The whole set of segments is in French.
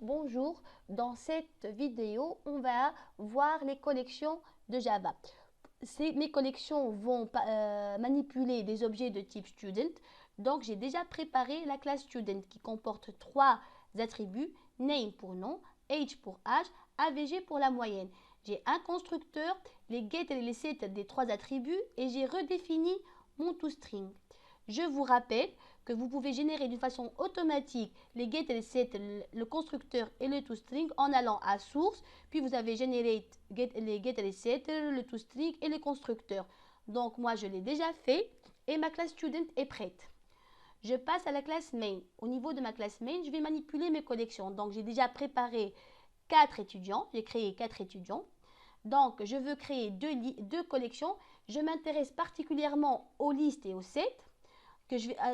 Bonjour, dans cette vidéo, on va voir les collections de Java. Mes collections vont manipuler des objets de type student. Donc, j'ai déjà préparé la classe student qui comporte trois attributs, name pour nom, age pour âge, AVG pour la moyenne. J'ai un constructeur, les get et les set des trois attributs et j'ai redéfini mon toString. Je vous rappelle que vous pouvez générer d'une façon automatique les get et les set, le constructeur et le toString en allant à source, puis vous avez généré les get et les set, le toString et les constructeurs. Donc moi je l'ai déjà fait et ma classe student est prête. Je passe à la classe main. Au niveau de ma classe main, je vais manipuler mes collections. Donc j'ai déjà préparé 4 étudiants, j'ai créé 4 étudiants. Donc je veux créer deux collections. Je m'intéresse particulièrement aux listes et aux sets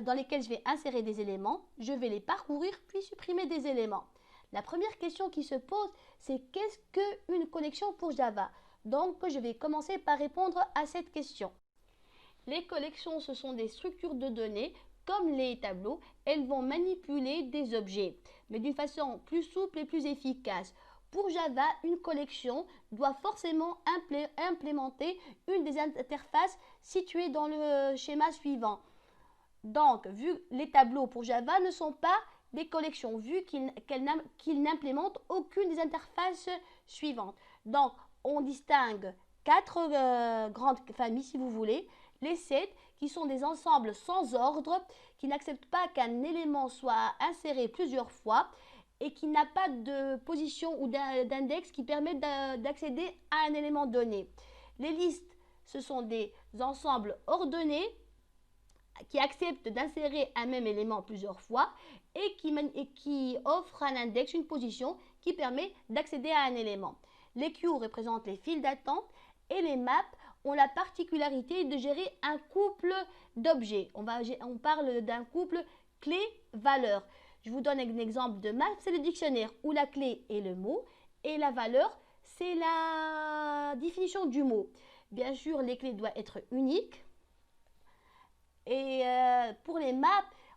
dans lesquels je vais insérer des éléments, je vais les parcourir puis supprimer des éléments. La première question qui se pose, c'est qu'est-ce qu'une collection pour Java? Donc, je vais commencer par répondre à cette question. Les collections, ce sont des structures de données comme les tableaux. Elles vont manipuler des objets, mais d'une façon plus souple et plus efficace. Pour Java, une collection doit forcément implémenter une des interfaces situées dans le schéma suivant. Donc, vu les tableaux pour Java ne sont pas des collections, vu qu'ils n'implémentent aucune des interfaces suivantes. Donc, on distingue quatre grandes familles, si vous voulez. Les sets, qui sont des ensembles sans ordre, qui n'acceptent pas qu'un élément soit inséré plusieurs fois et qui n'a pas de position ou d'index qui permet d'accéder à un élément donné. Les listes, ce sont des ensembles ordonnés qui accepte d'insérer un même élément plusieurs fois et qui offre un index, une position qui permet d'accéder à un élément. Les queues représentent les files d'attente et les maps ont la particularité de gérer un couple d'objets. On parle d'un couple clé-valeur. Je vous donne un exemple de map, c'est le dictionnaire où la clé est le mot et la valeur, c'est la définition du mot. Bien sûr, les clés doivent être uniques. Et pour les maps,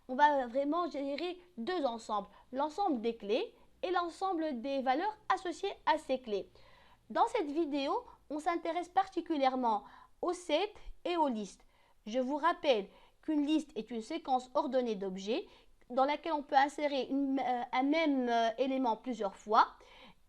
on va vraiment gérer deux ensembles, l'ensemble des clés et l'ensemble des valeurs associées à ces clés. Dans cette vidéo, on s'intéresse particulièrement aux sets et aux listes. Je vous rappelle qu'une liste est une séquence ordonnée d'objets dans laquelle on peut insérer un même élément plusieurs fois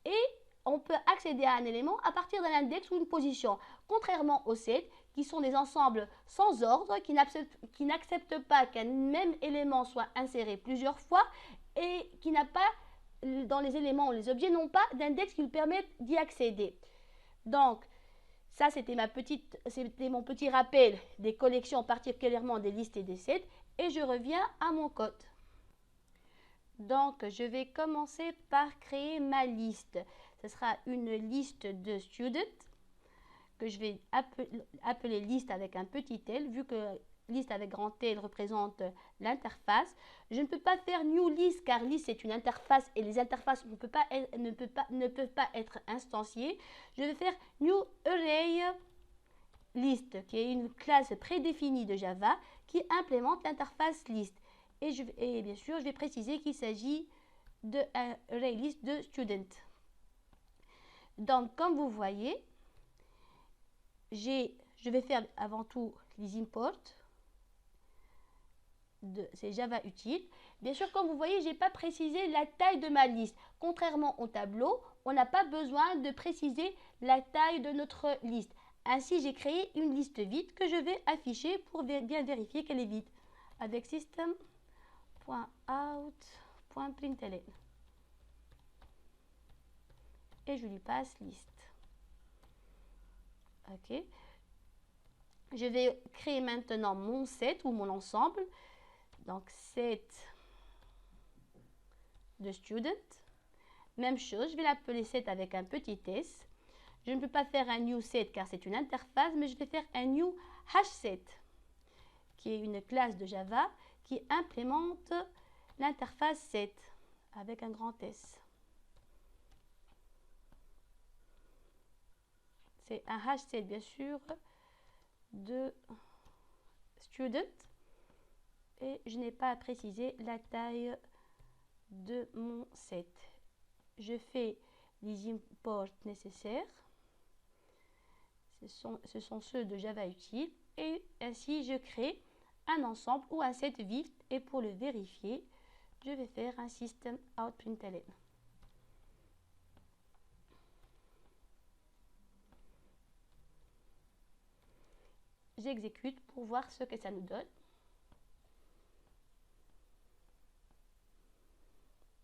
et on peut accéder à un élément à partir d'un index ou une position, contrairement aux sets qui sont des ensembles sans ordre, qui n'acceptent pas qu'un même élément soit inséré plusieurs fois et qui n'a pas, dans les éléments ou les objets, n'ont pas d'index qui lui permettent d'y accéder. Donc, ça, c'était mon petit rappel des collections, particulièrement des listes et des sets. Et je reviens à mon code. Donc, je vais commencer par créer ma liste. Ce sera une liste de students que je vais appeler liste avec un petit l, vu que liste avec grand L représente l'interface. Je ne peux pas faire new list car list c'est une interface et les interfaces ne peuvent pas être instanciées. Je vais faire new array list qui est une classe prédéfinie de Java qui implémente l'interface list. Et bien sûr, je vais préciser qu'il s'agit de array list de student. Donc, comme vous voyez, je vais faire avant tout les imports. C'est Java utile. Bien sûr, comme vous voyez, je n'ai pas précisé la taille de ma liste. Contrairement au tableau, on n'a pas besoin de préciser la taille de notre liste. Ainsi, j'ai créé une liste vide que je vais afficher pour bien vérifier qu'elle est vide. Avec system.out.println. Et je lui passe liste. Ok. Je vais créer maintenant mon set ou mon ensemble. Donc, set de student. Même chose, je vais l'appeler set avec un petit s. Je ne peux pas faire un new set car c'est une interface, mais je vais faire un new hashset, qui est une classe de Java qui implémente l'interface set avec un grand S. C'est un hashset, bien sûr, de student. Et je n'ai pas à préciser la taille de mon set. je fais les imports nécessaires. Ce sont ceux de Java utile. Et ainsi, je crée un ensemble ou un set vide. Et pour le vérifier, je vais faire un system out println. J'exécute pour voir ce que ça nous donne.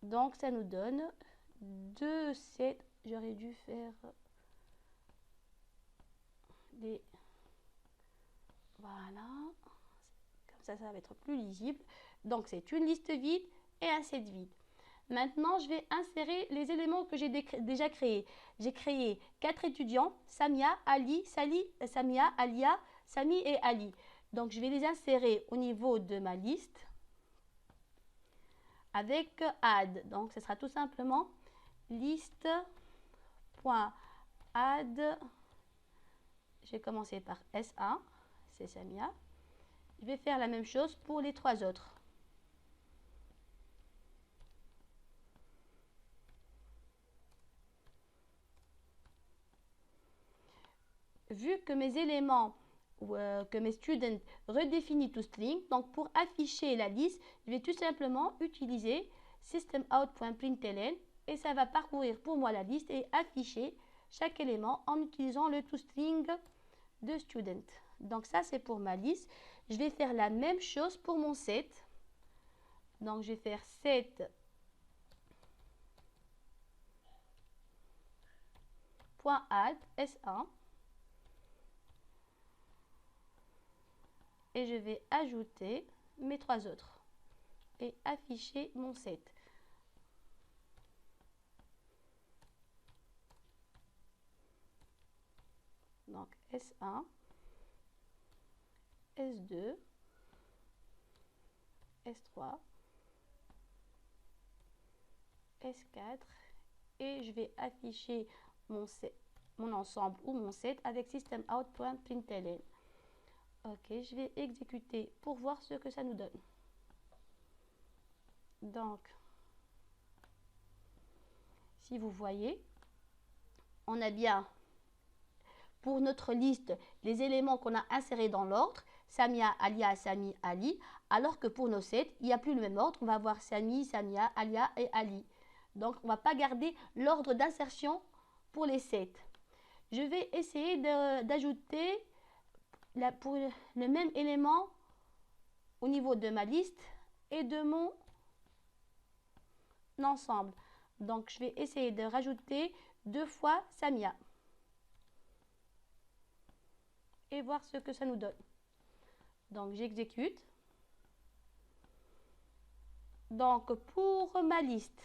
Donc, ça nous donne 2 sets. J'aurais dû faire des... Voilà. Comme ça va être plus lisible. Donc, c'est une liste vide et un set vide. Maintenant, je vais insérer les éléments que j'ai déjà créés. J'ai créé 4 étudiants, Samia, Ali, Samia, Alia, Sami et Ali. Donc, je vais les insérer au niveau de ma liste avec add. Donc, ce sera tout simplement liste.add. Je vais commencer par S1, c'est Samia. Je vais faire la même chose pour les 3 autres. Vu que mes éléments que mes students redéfinissent toString, donc pour afficher la liste, je vais tout simplement utiliser systemout.println et ça va parcourir pour moi la liste et afficher chaque élément en utilisant le toString de student. Donc ça c'est pour ma liste. Je vais faire la même chose pour mon set. Donc je vais faire set.add S1 et je vais ajouter mes 3 autres et afficher mon set. Donc S1, S2, S3, S4 et je vais afficher mon ensemble ou mon set avec systemout.println. Ok, je vais exécuter pour voir ce que ça nous donne. Donc, si vous voyez, on a bien pour notre liste les éléments qu'on a insérés dans l'ordre, Samia, Alia, Sami, Ali, alors que pour nos sets, il n'y a plus le même ordre. On va avoir Sami, Samia, Alia et Ali. Donc, on ne va pas garder l'ordre d'insertion pour les sets. Je vais essayer d'ajouter pour le même élément au niveau de ma liste et de mon ensemble. Donc, je vais essayer de rajouter 2 fois Samia et voir ce que ça nous donne. Donc, j'exécute. Donc, pour ma liste,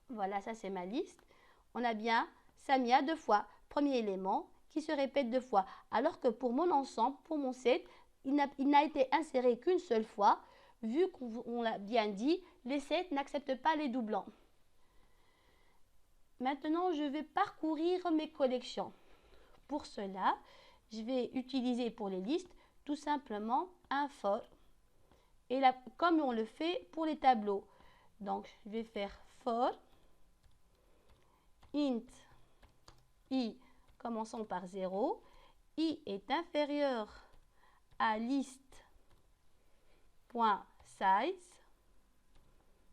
voilà, ça c'est ma liste. On a bien Samia 2 fois, premier élément qui se répète 2 fois. Alors que pour mon ensemble, pour mon set, il n'a été inséré qu'une seule fois. Vu qu'on l'a bien dit, les sets n'acceptent pas les doublons. Maintenant, je vais parcourir mes collections. Pour cela, je vais utiliser pour les listes tout simplement un for. Et là, comme on le fait pour les tableaux. Donc, je vais faire for int i, commençons par 0. I est inférieur à list.size.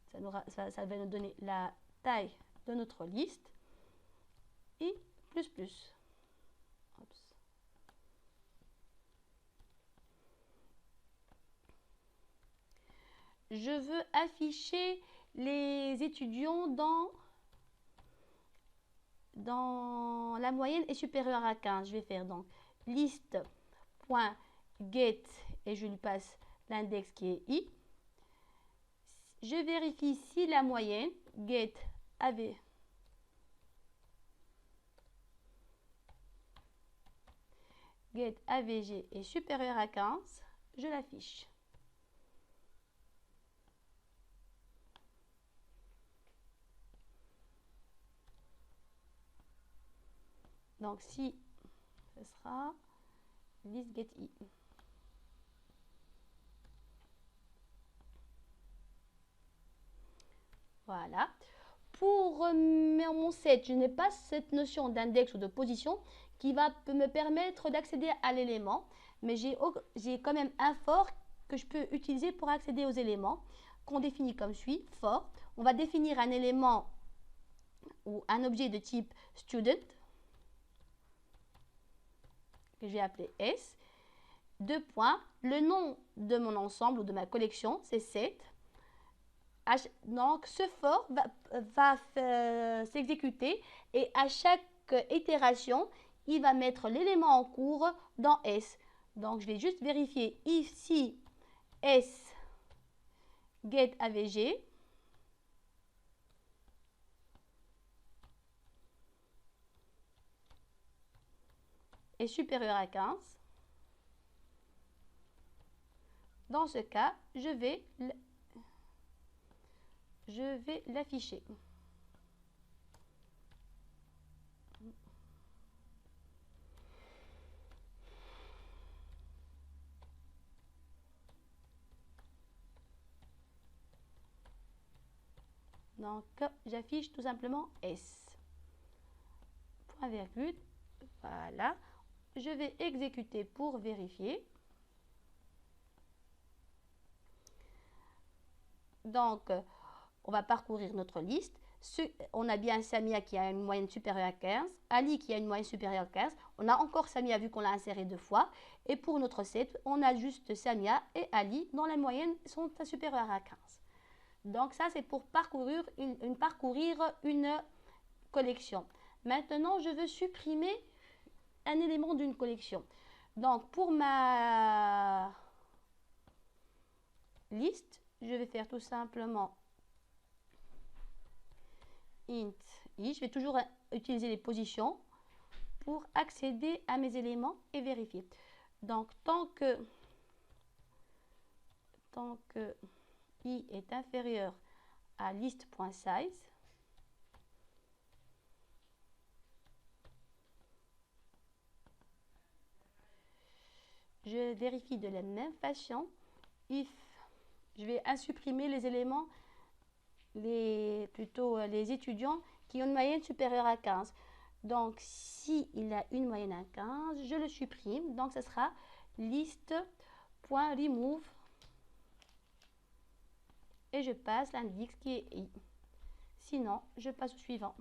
Ça va nous donner la taille de notre liste. I plus plus. Je veux afficher les étudiants dans la moyenne est supérieure à 15. Je vais faire donc list.get et je lui passe l'index qui est i. Je vérifie si la moyenne get AVG est supérieure à 15. Je l'affiche. Donc, si ce sera list get i. Voilà. pour mon set, je n'ai pas cette notion d'index ou de position qui va me permettre d'accéder à l'élément, mais j'ai quand même un for que je peux utiliser pour accéder aux éléments qu'on définit comme suit. For, on va définir un élément ou un objet de type student que je vais appeler S. Deux points, le nom de mon ensemble ou de ma collection, c'est set. Donc, ce for va s'exécuter et à chaque itération, il va mettre l'élément en cours dans S. Donc, je vais juste vérifier ici S get AVG. Est supérieur à 15. Dans ce cas, je vais l'afficher. Donc, j'affiche tout simplement S. Point virgule. Voilà. Je vais exécuter pour vérifier. Donc, on va parcourir notre liste. On a bien Samia qui a une moyenne supérieure à 15, Ali qui a une moyenne supérieure à 15. On a encore Samia vu qu'on l'a inséré 2 fois. Et pour notre set, on a juste Samia et Ali dont les moyennes sont supérieures à 15. Donc ça, c'est pour parcourir une collection. Maintenant, je veux supprimer un élément d'une collection. Donc, pour ma liste, je vais faire tout simplement int i. Je vais toujours utiliser les positions pour accéder à mes éléments et vérifier. Donc, tant que i est inférieur à list.size, je vérifie de la même façon. If je vais supprimer les éléments, les étudiants qui ont une moyenne supérieure à 15. Donc, si il a une moyenne à 15, je le supprime. Donc, ce sera list.remove et je passe l'index qui est i. Sinon, je passe au suivant.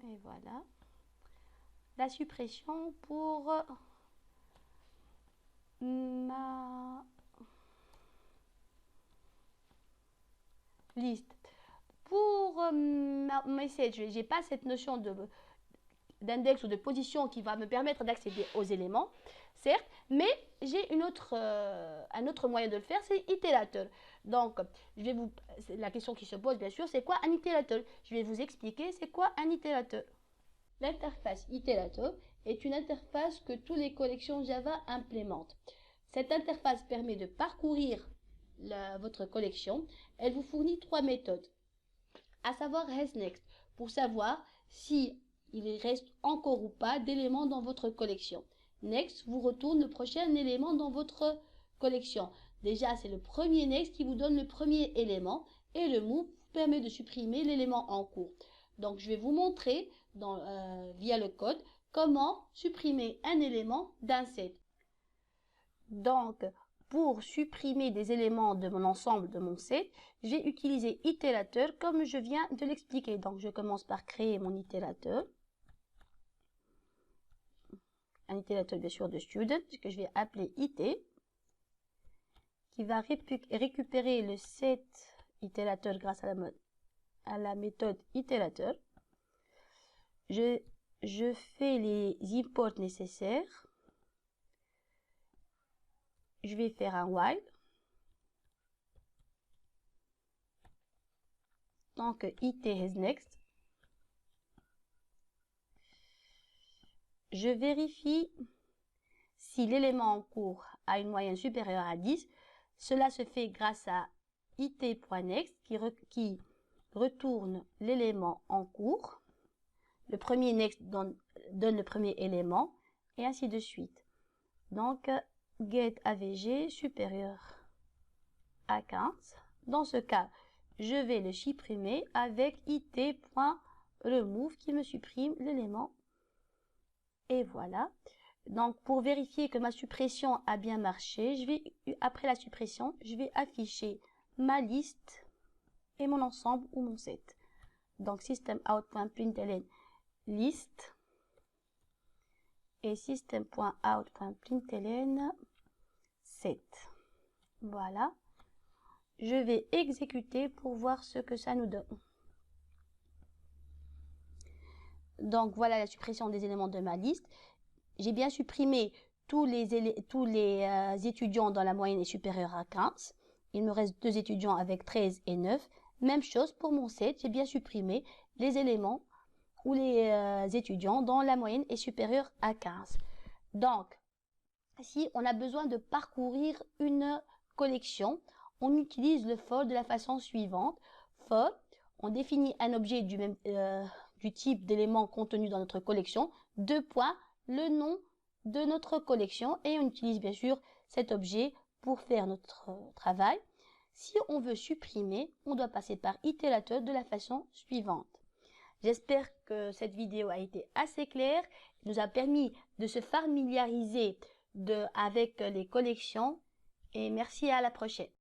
Et voilà. La suppression pour ma liste. Pour message, je n'ai pas cette notion d'index ou de position qui va me permettre d'accéder aux éléments, certes, mais j'ai un autre moyen de le faire, c'est itérateur. Donc, la question qui se pose, bien sûr, c'est quoi un itérateur? Je vais vous expliquer c'est quoi un itérateur. L'interface itérateur est une interface que toutes les collections Java implémentent. Cette interface permet de parcourir votre collection. Elle vous fournit 3 méthodes, à savoir hasNext, pour savoir si il reste encore ou pas d'éléments dans votre collection. Next vous retourne le prochain élément dans votre collection. Déjà, c'est le premier next qui vous donne le premier élément et le move vous permet de supprimer l'élément en cours. Donc, je vais vous montrer via le code comment supprimer un élément d'un set. Donc, pour supprimer des éléments de mon ensemble, de mon set, j'ai utilisé itérateur comme je viens de l'expliquer. Donc, je commence par créer mon itérateur. Un itérateur, bien sûr, de student, que je vais appeler it, qui va récupérer le set itérateur grâce à la méthode itérateur. Je fais les imports nécessaires. Je vais faire un while. Donc, it hasNext. Je vérifie si l'élément en cours a une moyenne supérieure à 10. Cela se fait grâce à it.next qui retourne l'élément en cours. Le premier next donne le premier élément et ainsi de suite. Donc, get AVG supérieur à 15. Dans ce cas, je vais le supprimer avec it.remove qui me supprime l'élément. Et voilà. Donc, pour vérifier que ma suppression a bien marché, après la suppression, je vais afficher ma liste et mon ensemble ou mon set. Donc, system.out.println liste et system.out.println set. Voilà. Je vais exécuter pour voir ce que ça nous donne. Donc, voilà la suppression des éléments de ma liste. J'ai bien supprimé tous les étudiants dont la moyenne est supérieure à 15. Il me reste 2 étudiants avec 13 et 9. Même chose pour mon set, j'ai bien supprimé les éléments ou les étudiants dont la moyenne est supérieure à 15. Donc, si on a besoin de parcourir une collection, on utilise le for de la façon suivante. For, on définit un objet du type d'élément contenu dans notre collection, le nom de notre collection, et on utilise bien sûr cet objet pour faire notre travail. Si on veut supprimer, on doit passer par itérateur de la façon suivante. J'espère que cette vidéo a été assez claire, nous a permis de se familiariser avec les collections, et merci, à la prochaine.